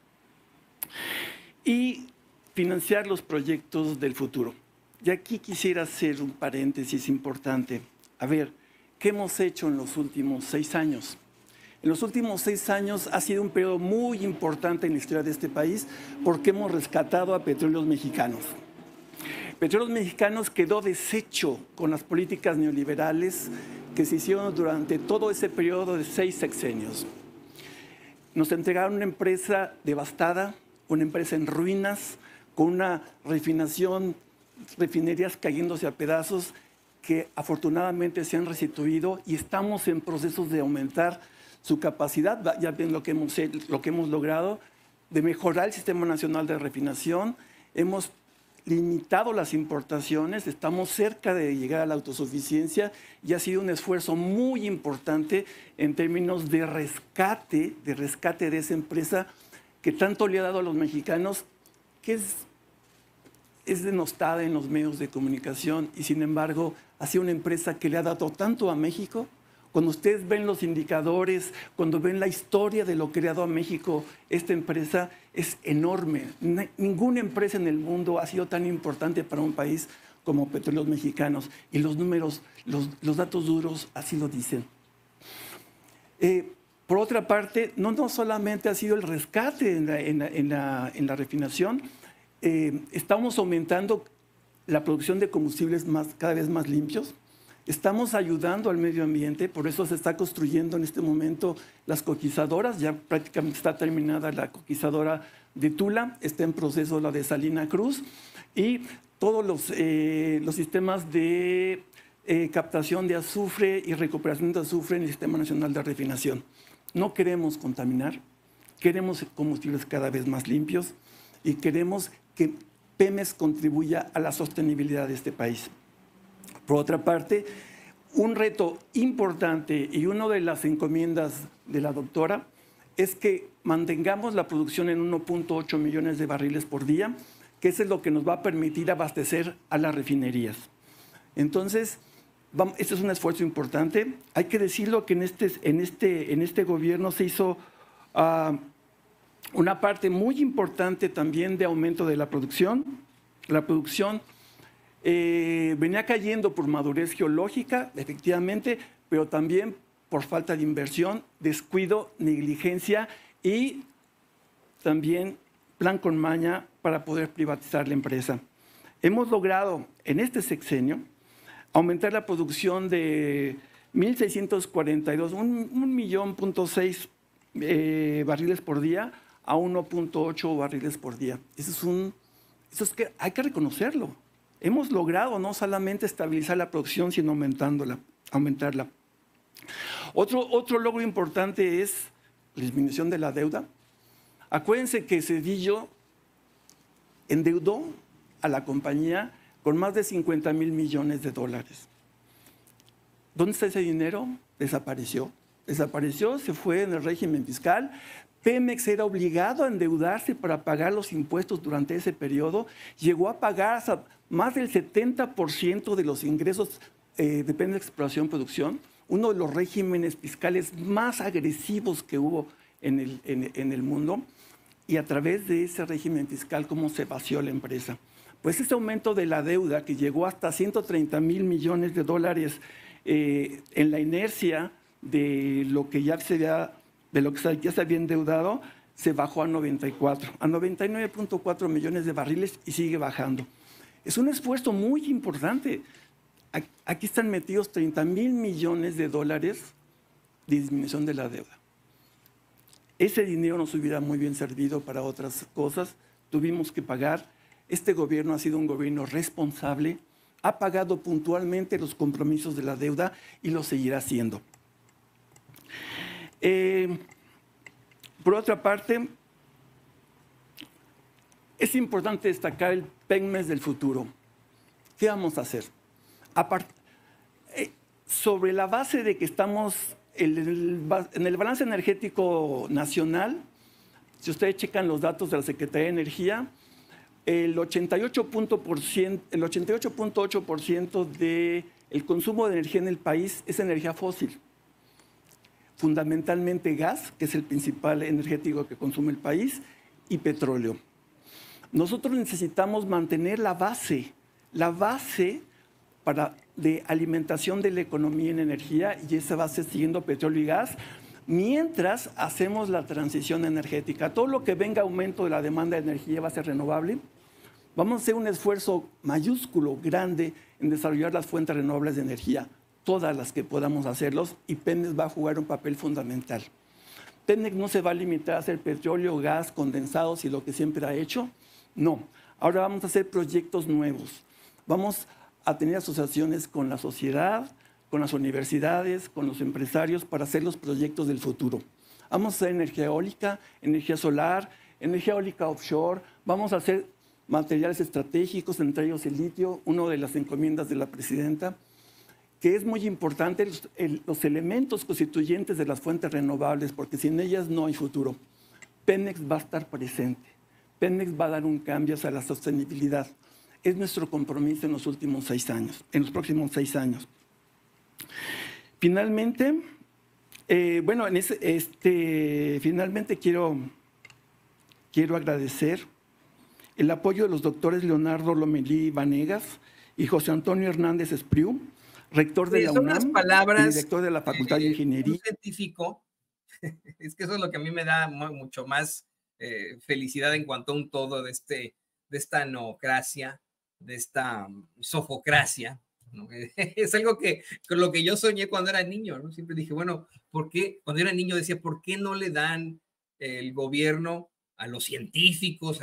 y financiar los proyectos del futuro. Y aquí quisiera hacer un paréntesis importante. A ver, ¿qué hemos hecho en los últimos 6 años? En los últimos 6 años ha sido un periodo muy importante en la historia de este país porque hemos rescatado a Petróleos Mexicanos. Petróleos Mexicanos quedó deshecho con las políticas neoliberales que se hicieron durante todo ese periodo de 6 sexenios. Nos entregaron una empresa devastada, una empresa en ruinas, con una refinerías cayéndose a pedazos que afortunadamente se han restituido y estamos en procesos de aumentar su capacidad. Ya ven lo que hemos logrado, de mejorar el Sistema Nacional de Refinación. Hemos limitado las importaciones, estamos cerca de llegar a la autosuficiencia y ha sido un esfuerzo muy importante en términos de rescate de esa empresa que tanto le ha dado a los mexicanos, que es denostada en los medios de comunicación y sin embargo ha sido una empresa que le ha dado tanto a México. Cuando ustedes ven los indicadores, cuando ven la historia de lo que le ha dado a México, esta empresa es enorme. Ninguna empresa en el mundo ha sido tan importante para un país como Petróleos Mexicanos. Y los números, los datos duros así lo dicen. Por otra parte, no solamente ha sido el rescate en la refinación, estamos aumentando la producción de combustibles cada vez más limpios. Estamos ayudando al medio ambiente, por eso se está construyendo en este momento las coquizadoras. Ya prácticamente está terminada la coquizadora de Tula, está en proceso la de Salina Cruz y todos los sistemas de captación de azufre y recuperación de azufre en el Sistema Nacional de Refinación. No queremos contaminar, queremos combustibles cada vez más limpios y queremos que Pemex contribuya a la sostenibilidad de este país. Por otra parte, un reto importante y una de las encomiendas de la doctora es que mantengamos la producción en 1.8 millones de barriles por día, que eso es lo que nos va a permitir abastecer a las refinerías. Entonces, este es un esfuerzo importante. Hay que decirlo que en este gobierno se hizo una parte muy importante también de aumento de la producción. La producción venía cayendo por madurez geológica, efectivamente, pero también por falta de inversión, descuido, negligencia y también plan con maña para poder privatizar la empresa. Hemos logrado en este sexenio aumentar la producción de 1.642, 1.6 barriles por día a 1.8 barriles por día. Eso es que hay que reconocerlo. Hemos logrado no solamente estabilizar la producción, sino aumentarla. Otro logro importante es la disminución de la deuda. Acuérdense que Zedillo endeudó a la compañía con más de 50,000 millones de dólares. ¿Dónde está ese dinero? Desapareció. Desapareció, se fue en el régimen fiscal. Pemex era obligado a endeudarse para pagar los impuestos durante ese periodo. Llegó a pagar hasta más del 70% de los ingresos de Pemex Exploración y Producción, uno de los regímenes fiscales más agresivos que hubo en el mundo. Y a través de ese régimen fiscal, ¿cómo se vació la empresa? Pues ese aumento de la deuda que llegó hasta 130,000 millones de dólares en la inercia de lo que ya se había endeudado, se bajó a 99.4 millones de barriles y sigue bajando. Es un esfuerzo muy importante. Aquí están metidos 30,000 millones de dólares de disminución de la deuda. Ese dinero nos hubiera muy bien servido para otras cosas. Tuvimos que pagar. Este gobierno ha sido un gobierno responsable, ha pagado puntualmente los compromisos de la deuda y lo seguirá haciendo. Por otra parte, es importante destacar el Pemex del futuro. ¿Qué vamos a hacer? Sobre la base de que estamos en el balance energético nacional, si ustedes checan los datos de la Secretaría de Energía, el 88.8% del consumo de energía en el país es energía fósil. Fundamentalmente gas, que es el principal energético que consume el país, y petróleo. Nosotros necesitamos mantener la base de alimentación de la economía en energía, y esa base siguiendo petróleo y gas, mientras hacemos la transición energética. Todo lo que venga aumento de la demanda de energía va a ser renovable. Vamos a hacer un esfuerzo mayúsculo, grande, en desarrollar las fuentes renovables de energía, todas las que podamos hacerlos, y Pemex va a jugar un papel fundamental. Pemex no se va a limitar a hacer petróleo, gas, condensados y lo que siempre ha hecho. No, ahora vamos a hacer proyectos nuevos. Vamos a tener asociaciones con la sociedad, con las universidades, con los empresarios para hacer los proyectos del futuro. Vamos a hacer energía eólica, energía solar, energía eólica offshore. Vamos a hacer materiales estratégicos, entre ellos el litio, una de las encomiendas de la presidenta, que es muy importante los elementos constituyentes de las fuentes renovables, porque sin ellas no hay futuro. Pemex va a estar presente. Pemex va a dar un cambio hacia la sostenibilidad. Es nuestro compromiso en los últimos 6 años, en los próximos 6 años. Finalmente, finalmente quiero agradecer el apoyo de los doctores Leonardo Lomelí Vanegas y José Antonio Hernández Espriu, rector de la UNAM y director de la Facultad de Ingeniería. Un científico, es que eso es lo que a mí me da mucho más felicidad en cuanto a un todo de esta noocracia, de esta sofocracia, ¿no? Es algo con lo que yo soñé cuando era niño, ¿no? Siempre dije, bueno, ¿por qué? Cuando era niño decía, ¿por qué no le dan el gobierno a los científicos,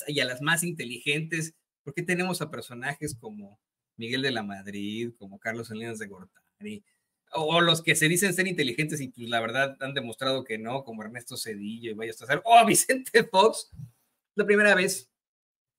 y a las más inteligentes? ¿Por qué tenemos a personajes como Miguel de la Madrid, como Carlos Salinas de Gortari, o los que se dicen ser inteligentes y pues la verdad han demostrado que no, como Ernesto Zedillo y Vaya Salazar, o Vicente Fox? La primera vez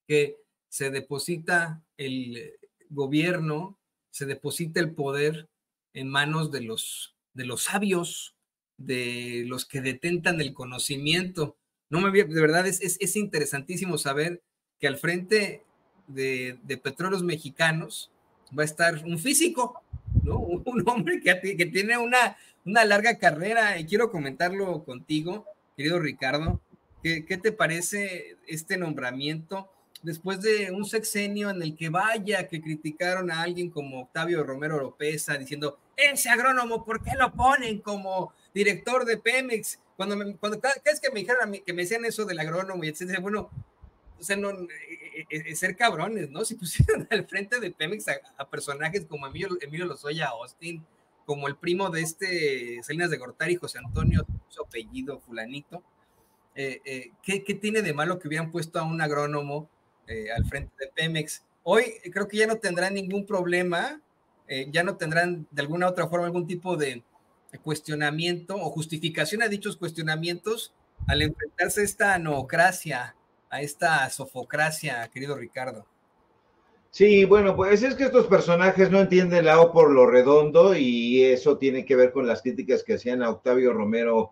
que se deposita el gobierno, se deposita el poder en manos de los sabios, de los que detentan el conocimiento. De verdad es interesantísimo saber que al frente de Petróleos Mexicanos va a estar un físico, ¿no? Un hombre que tiene una larga carrera, y quiero comentarlo contigo, querido Ricardo. ¿Qué te parece este nombramiento después de un sexenio en el que que criticaron a alguien como Octavio Romero Oropesa diciendo, ese agrónomo, ¿por qué lo ponen como director de Pemex? Cada vez que me dijeron a mí, que me decían eso del agrónomo y etcétera, bueno, o sea, ser cabrones, ¿no? Si pusieron al frente de Pemex a personajes como Emilio Lozoya Austin, como el primo de Salinas de Gortari, José Antonio, su apellido fulanito, ¿qué tiene de malo que hubieran puesto a un agrónomo al frente de Pemex? Hoy creo que ya no tendrán ningún problema, ya no tendrán de alguna otra forma algún tipo de cuestionamiento o justificación a dichos cuestionamientos al enfrentarse a esta noocracia, a esta sofocracia, querido Ricardo. Sí, bueno, pues es que estos personajes no entienden la O por lo redondo, y eso tiene que ver con las críticas que hacían a Octavio Romero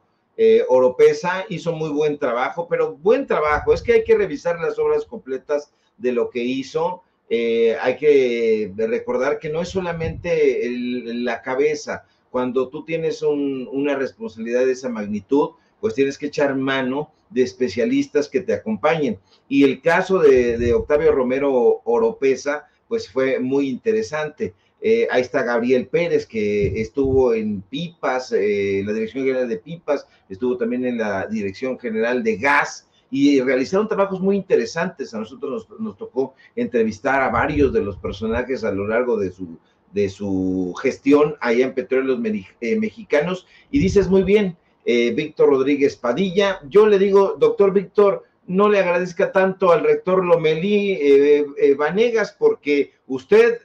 Oropesa. Hizo muy buen trabajo, pero buen trabajo, es que hay que revisar las obras completas de lo que hizo. Hay que recordar que no es solamente la cabeza. Cuando tú tienes una responsabilidad de esa magnitud, pues tienes que echar mano de especialistas que te acompañen. Y el caso de Octavio Romero Oropesa, pues fue muy interesante. Ahí está Gabriel Pérez, que estuvo en Pipas, la Dirección General de Pipas, estuvo también en la Dirección General de Gas, y realizaron trabajos muy interesantes. A nosotros nos tocó entrevistar a varios de los personajes a lo largo de su gestión allá en Petróleos Mexicanos, y dices muy bien, Víctor Rodríguez Padilla. Yo le digo, doctor Víctor, no le agradezca tanto al rector Lomelí Vanegas, porque usted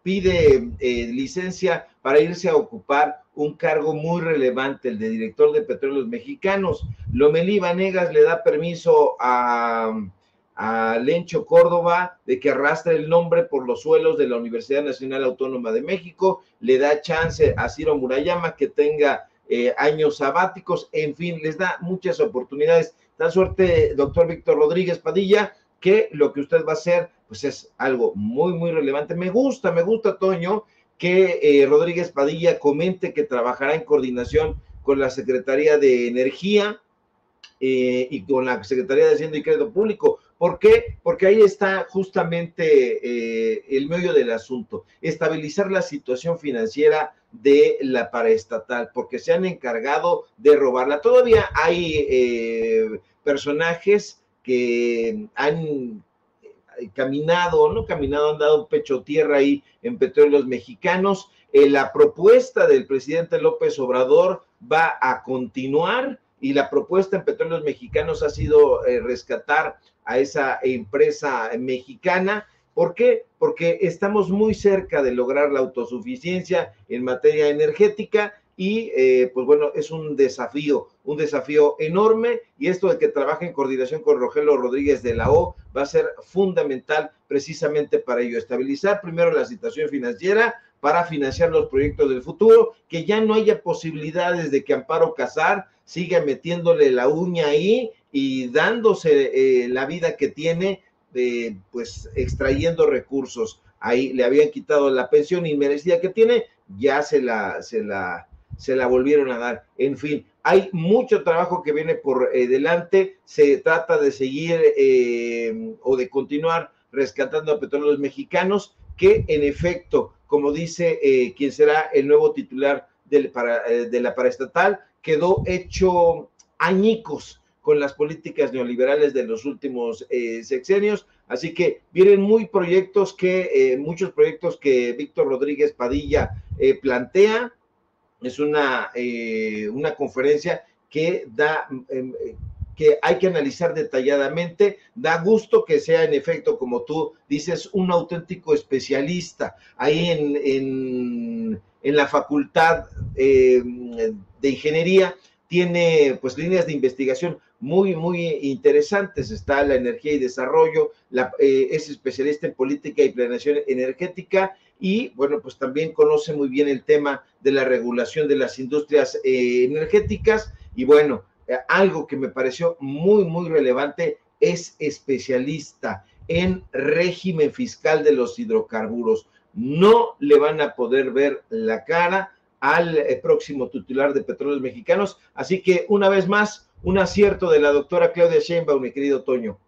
pide licencia para irse a ocupar un cargo muy relevante, el de director de Petróleos Mexicanos. Lomelí Vanegas le da permiso a Lencho Córdoba de que arrastre el nombre por los suelos de la Universidad Nacional Autónoma de México, le da chance a Ciro Murayama que tenga años sabáticos, en fin, les da muchas oportunidades. Da suerte, doctor Víctor Rodríguez Padilla, que lo que usted va a hacer, pues es algo muy, muy relevante. Me gusta, Toño, que Rodríguez Padilla comente que trabajará en coordinación con la Secretaría de Energía y con la Secretaría de Hacienda y Crédito Público. ¿Por qué? Porque ahí está justamente el meollo del asunto, estabilizar la situación financiera de la paraestatal, porque se han encargado de robarla. Todavía hay personajes que han han dado pecho tierra ahí en Petróleos Mexicanos. La propuesta del presidente López Obrador va a continuar, y la propuesta en Petróleos Mexicanos ha sido rescatar a esa empresa mexicana. ¿Por qué? Porque estamos muy cerca de lograr la autosuficiencia en materia energética y pues bueno, es un desafío enorme, y esto de que trabaje en coordinación con Rogelio Rodríguez de la O va a ser fundamental precisamente para ello, estabilizar primero la situación financiera para financiar los proyectos del futuro, que ya no haya posibilidades de que Amparo Casar siga metiéndole la uña ahí y dándose la vida que tiene, pues extrayendo recursos. Ahí le habían quitado la pensión inmerecida que tiene, ya se la volvieron a dar. En fin, hay mucho trabajo que viene por delante. Se trata de seguir o de continuar rescatando a Petróleos Mexicanos, que en efecto, como dice quien será el nuevo titular de la paraestatal, quedó hecho añicos con las políticas neoliberales de los últimos sexenios. Así que vienen muchos proyectos que Víctor Rodríguez Padilla plantea. Es una conferencia que que hay que analizar detalladamente. Da gusto que sea, en efecto, como tú dices, un auténtico especialista ahí en la Facultad de Ingeniería. Tiene pues líneas de investigación muy interesantes. Está la energía y desarrollo, es especialista en política y planeación energética, y bueno, pues también conoce muy bien el tema de la regulación de las industrias energéticas. Y bueno, algo que me pareció muy relevante, es especialista en régimen fiscal de los hidrocarburos. No le van a poder ver la cara al próximo titular de Petróleos Mexicanos, así que una vez más, un acierto de la doctora Claudia Sheinbaum, mi querido Toño.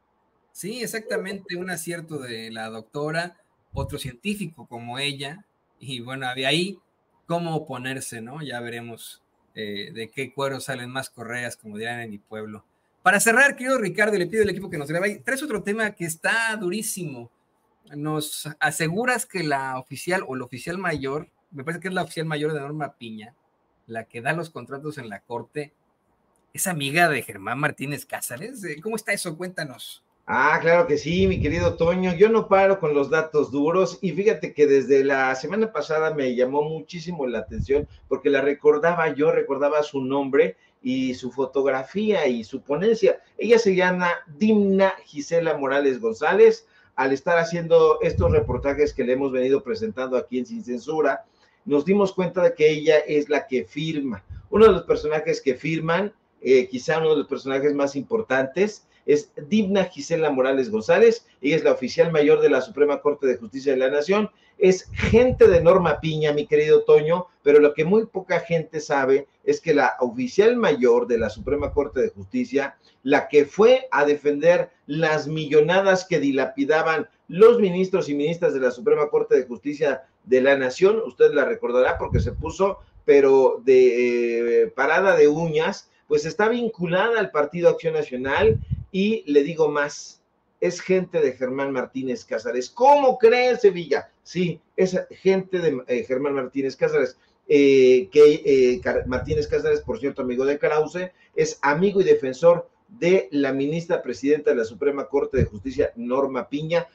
Sí, exactamente, un acierto de la doctora, otro científico como ella, y bueno, de ahí cómo oponerse, ¿no? Ya veremos de qué cuero salen más correas, como dirán en mi pueblo. Para cerrar, querido Ricardo, le pido al equipo que nos grabe, traes otro tema que está durísimo. Nos aseguras que la oficial o el oficial mayor, me parece que es la oficial mayor de Norma Piña, la que da los contratos en la corte, es amiga de Germán Martínez Cázares. ¿Cómo está eso? Cuéntanos. Claro que sí, mi querido Toño. Yo no paro con los datos duros, y fíjate que desde la semana pasada me llamó muchísimo la atención porque recordaba su nombre y su fotografía y su ponencia. Ella se llama Dimna Gisela Morales González. Al estar haciendo estos reportajes que le hemos venido presentando aquí en Sin Censura, nos dimos cuenta de que ella es la que firma. Uno de los personajes que firman, quizá uno de los personajes más importantes, es Dimna Gisela Morales González. Ella es la oficial mayor de la Suprema Corte de Justicia de la Nación. Es gente de Norma Piña, mi querido Toño, pero lo que muy poca gente sabe es que la oficial mayor de la Suprema Corte de Justicia, la que fue a defender las millonadas que dilapidaban los ministros y ministras de la Suprema Corte de Justicia de la Nación, usted la recordará porque se puso, pero de parada de uñas, pues está vinculada al Partido Acción Nacional. Y le digo más, es gente de Germán Martínez Cázares. ¿Cómo cree, Sevilla? Sí, es gente de Germán Martínez Cázares. Martínez Cázares, por cierto, amigo de Krause, es amigo y defensor de la ministra presidenta de la Suprema Corte de Justicia, Norma Piña.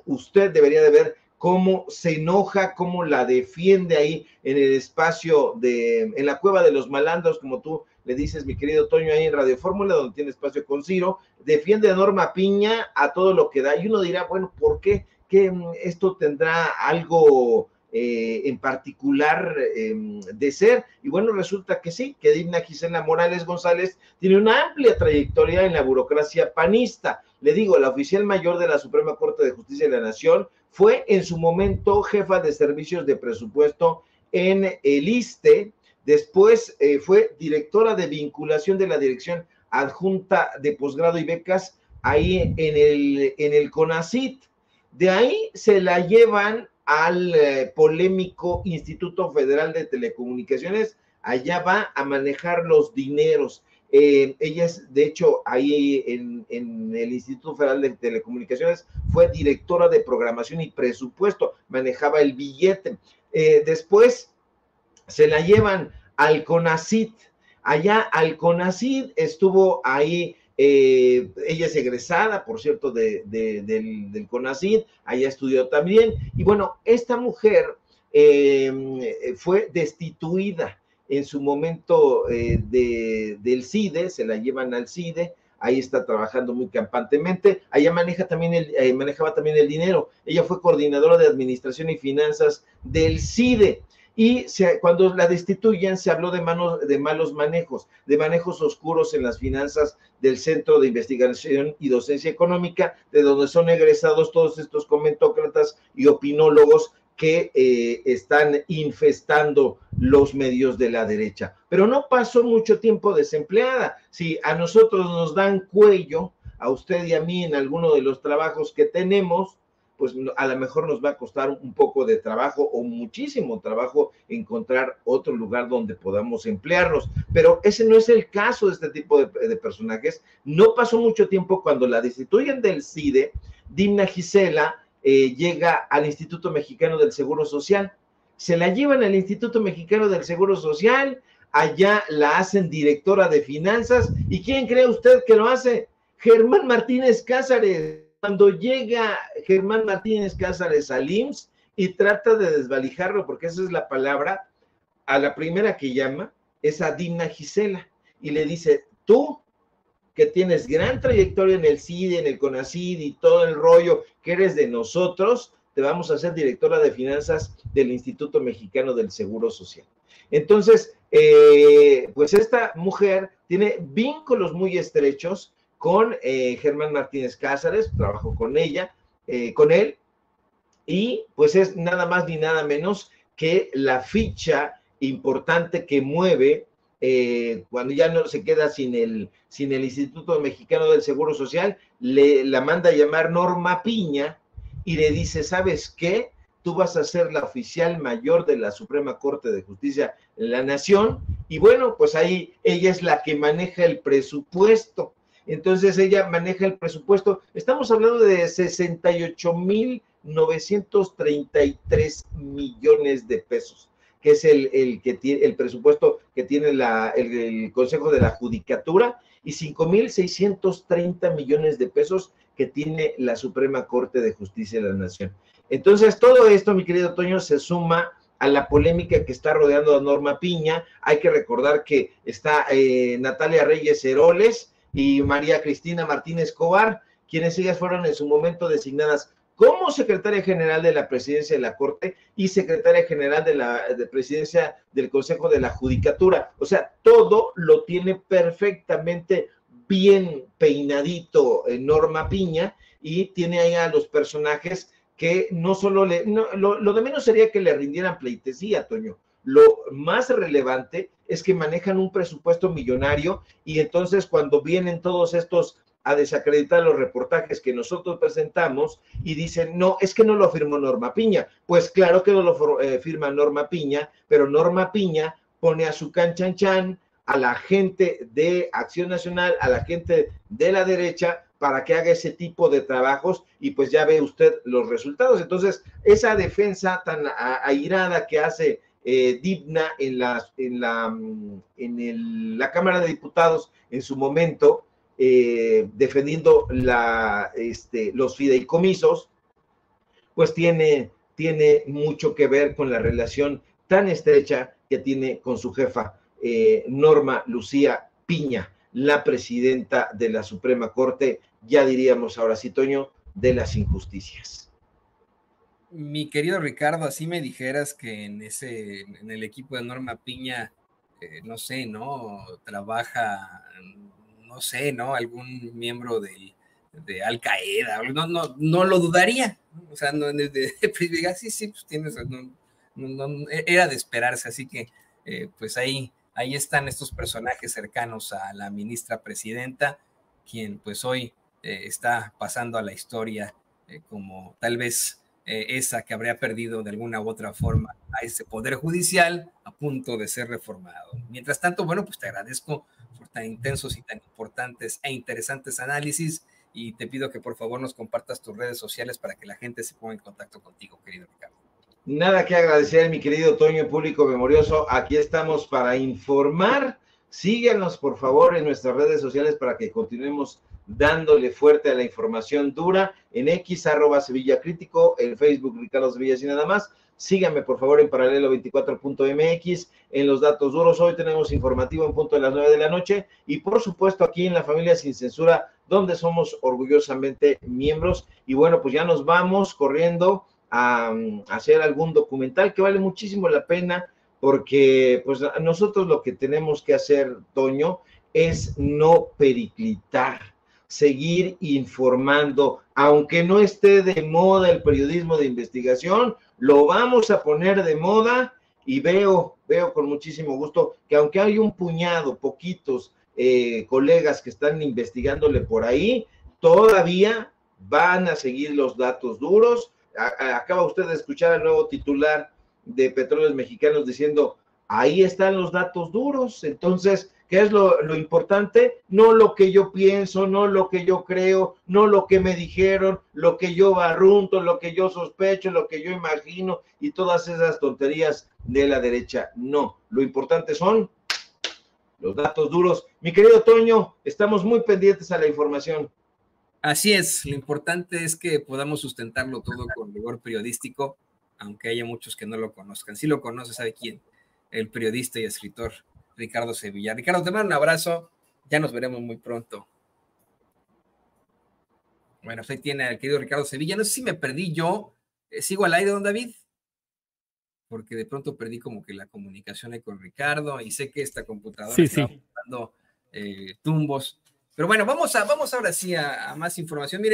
Usted debería de ver cómo se enoja, cómo la defiende ahí en el espacio en la cueva de los malandros, como tú le dices, mi querido Toño, ahí en Radio Fórmula, donde tiene espacio con Ciro. Defiende a Norma Piña a todo lo que da, y uno dirá, bueno, ¿por qué? ¿Que esto tendrá algo en particular de ser? Y bueno, resulta que sí, que Dimna Gisela Morales González tiene una amplia trayectoria en la burocracia panista. Le digo, la oficial mayor de la Suprema Corte de Justicia de la Nación, fue en su momento jefa de servicios de presupuesto en el ISSSTE. Después fue directora de vinculación de la Dirección Adjunta de Posgrado y Becas ahí en el CONACYT. De ahí se la llevan al polémico Instituto Federal de Telecomunicaciones. Allá va a manejar los dineros. Ella es, de hecho, ahí en el Instituto Federal de Telecomunicaciones fue directora de programación y presupuesto, manejaba el billete. Después se la llevan al CONACYT. allá al CONACYT, estuvo ahí, ella es egresada, por cierto, del CONACYT, allá estudió también, y bueno, esta mujer fue destituida en su momento del CIDE, se la llevan al CIDE, ahí está trabajando muy campantemente, allá manejaba también el dinero, ella fue coordinadora de administración y finanzas del CIDE, y cuando la destituyen se habló de malos manejos, de manejos oscuros en las finanzas del Centro de Investigación y Docencia Económica, de donde son egresados todos estos comentócratas y opinólogos que están infestando los medios de la derecha. Pero no pasó mucho tiempo desempleada. Si a nosotros nos dan cuello, a usted y a mí en alguno de los trabajos que tenemos, pues a lo mejor nos va a costar un poco de trabajo o muchísimo trabajo encontrar otro lugar donde podamos emplearnos. Pero ese no es el caso de este tipo de personajes. No pasó mucho tiempo cuando la destituyen del CIDE, Dimna Gisela llega al Instituto Mexicano del Seguro Social. Se la llevan al Instituto Mexicano del Seguro Social, allá la hacen directora de finanzas. ¿Y quién cree usted que lo hace? Germán Martínez Cázares. Cuando llega Germán Martínez Cázares al IMSS y trata de desvalijarlo, porque esa es la palabra, a la primera que llama es a Dimna Gisela y le dice, tú que tienes gran trayectoria en el CIDE, en el CONACYT y todo el rollo, que eres de nosotros, te vamos a hacer directora de finanzas del Instituto Mexicano del Seguro Social. Entonces, pues esta mujer tiene vínculos muy estrechos con Germán Martínez Cázares, trabajó con él, y pues es nada más ni nada menos que la ficha importante que mueve cuando ya no se queda sin el Instituto Mexicano del Seguro Social, la manda a llamar Norma Piña y le dice, ¿sabes qué? Tú vas a ser la oficial mayor de la Suprema Corte de Justicia de la Nación, y bueno, pues ahí ella es la que maneja el presupuesto. Entonces ella maneja el presupuesto, estamos hablando de 68,933 millones de pesos, que es el presupuesto que tiene el Consejo de la Judicatura, y 5,630 millones de pesos que tiene la Suprema Corte de Justicia de la Nación. Entonces, todo esto, mi querido Toño, se suma a la polémica que está rodeando a Norma Piña. Hay que recordar que está Natalia Reyes Heroles y María Cristina Martínez Cobar, quienes ellas fueron en su momento designadas como secretaria general de la presidencia de la Corte y secretaria general de la presidencia del Consejo de la Judicatura. O sea, todo lo tiene perfectamente bien peinadito Norma Piña, y tiene ahí a los personajes que no solo lo de menos sería que le rindieran pleitesía, Toño. Lo más relevante es que manejan un presupuesto millonario, y entonces cuando vienen todos estos a desacreditar los reportajes que nosotros presentamos y dicen, no, es que no lo firmó Norma Piña. Pues claro que no lo firma Norma Piña, pero Norma Piña pone a su canchanchan a la gente de Acción Nacional, a la gente de la derecha, para que haga ese tipo de trabajos, y pues ya ve usted los resultados. Entonces, esa defensa tan airada que hace Dimna en la Cámara de Diputados en su momento, defendiendo los fideicomisos, pues tiene mucho que ver con la relación tan estrecha que tiene con su jefa, Norma Lucía Piña, la presidenta de la Suprema Corte, ya diríamos ahora sí, Toño, de las injusticias. Mi querido Ricardo, así me dijeras que en el equipo de Norma Piña, no sé, ¿no? Trabaja, no sé, ¿no? Algún miembro de Al Qaeda, no lo dudaría, o sea, sí, pues tienes, era de esperarse, así que, pues ahí están estos personajes cercanos a la ministra presidenta, quien pues hoy está pasando a la historia como tal vez esa que habría perdido de alguna u otra forma a ese poder judicial a punto de ser reformado. Mientras tanto, bueno, pues te agradezco por tan intensos y tan importantes e interesantes análisis, y te pido que por favor nos compartas tus redes sociales para que la gente se ponga en contacto contigo, querido Ricardo. Nada que agradecer, mi querido Toño, público memorioso. Aquí estamos para informar Síganos, por favor, en nuestras redes sociales para que continuemos dándole fuerte a la información dura en X, @SevillaCrítico, en Facebook, Ricardo Sevilla, y nada más. Síganme, por favor, en paralelo24.mx, en los datos duros. Hoy tenemos informativo en punto de las 9 de la noche y, por supuesto, aquí en La Familia Sin Censura, donde somos orgullosamente miembros. Y bueno, pues ya nos vamos corriendo a hacer algún documental que vale muchísimo la pena, porque pues nosotros lo que tenemos que hacer, Toño, es no periclitar, seguir informando, aunque no esté de moda el periodismo de investigación, lo vamos a poner de moda y veo con muchísimo gusto que aunque hay un puñado, poquitos colegas que están investigándole por ahí, todavía van a seguir los datos duros. Acaba usted de escuchar al nuevo titular de Petróleos Mexicanos diciendo, ahí están los datos duros. Entonces, ¿qué es lo importante? No lo que yo pienso, no lo que yo creo, no lo que me dijeron, lo que yo barrunto, lo que yo sospecho, lo que yo imagino y todas esas tonterías de la derecha. No, lo importante son los datos duros. Mi querido Toño, estamos muy pendientes a la información. Así es, lo importante es que podamos sustentarlo todo con rigor periodístico, aunque haya muchos que no lo conozcan. Si lo conoce, ¿sabe quién? El periodista y escritor Ricardo Sevilla. Ricardo, te mando un abrazo, ya nos veremos muy pronto. Bueno, usted tiene al querido Ricardo Sevilla. No sé si me perdí yo, ¿sigo al aire, don David? Porque de pronto perdí como que la comunicación con Ricardo y sé que esta computadora está dando tumbos. Pero bueno, vamos ahora sí a más información. Mire,